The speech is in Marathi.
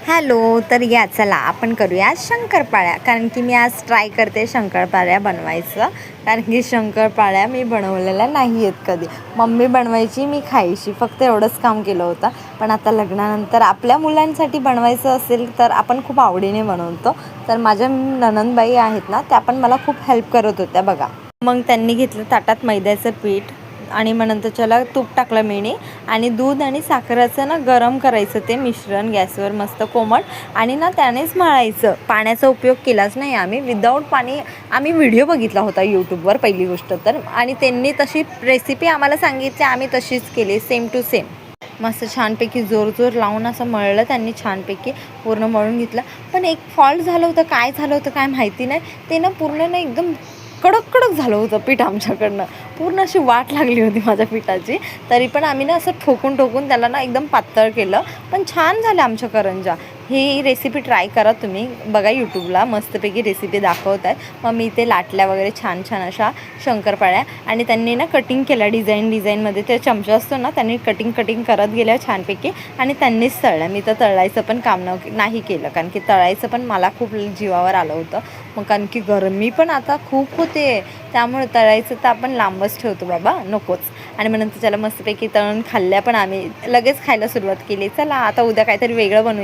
हॅलो. तर या चला आपण करूया शंकरपाळ्या, कारण की मी आज ट्राय करते शंकरपाळ्या बनवायचं. कारण की शंकरपाळ्या मी बनवलेल्या नाही आहेत कधी. मम्मी बनवायची, मी खायची, फक्त एवढंच काम केलं होतं. पण आता लग्नानंतर आपल्या मुलांसाठी बनवायचं असेल तर आपण खूप आवडीने बनवतो. तर माझ्या नणंदबाई आहेत ना, त्या पण मला खूप हेल्प करत होत्या बघा. मग त्यांनी घेतलं ताटात मैद्याचं पीठ आणि मग नंतर त्याला तूप टाकलं मीनी आणि दूध आणि साखरेचं ना गरम करायचं ते मिश्रण गॅसवर मस्त कोमट आणि ना त्यानेच मळायचं. पाण्याचा उपयोग केलाच नाही आम्ही, विदाऊट पाणी. आम्ही व्हिडिओ बघितला होता यूट्यूबवर पहिली गोष्ट तर, आणि त्यांनी तशी रेसिपी आम्हाला सांगितली, आम्ही तशीच केली सेम टू सेम. मस्त छानपैकी जोर लावून असं मळलं त्यांनी, छानपैकी पूर्ण मळून घेतलं. पण एक फॉल्ट झालं होतं, काय झालं होतं काय माहिती नाही, ते ना पूर्ण ना एकदम कडक झालं होतं पीठ आमच्याकडनं. पूर्ण अशी वाट लागली होती माझ्या पिठाची. तरी पण आम्ही ना असं ठोकून त्याला ना एकदम पातळ केलं. पण छान झाल्या आमच्या करंजा. ही रेसिपी ट्राय करा तुम्ही, बघा यूट्यूबला मस्तपैकी रेसिपी दाखवत आहेत. मग मी ते लाटल्या वगैरे छान अशा शंकरपाळ्या, आणि त्यांनी ना कटिंग केल्या डिझाईनमध्ये. ते चमचा असतो ना, त्यांनी कटिंग करत गेल्या छानपैकी आणि त्यांनीच तळल्या. मी तर तळायचं पण काम नाही केलं, कारण की तळायचं पण मला खूप जीवावर आलं होतं. मग कारण की गरमी पण आता खूप होते, त्यामुळे तळायचं तर आपण लांबच ठेवतो बाबा, नकोच. आणि मग नंतर त्याला मस्तपैकी तळून खाल्ल्या पण आम्ही. लगेच खायला सुरुवात केली. चला आता उद्या काहीतरी वेगळं बनवूया.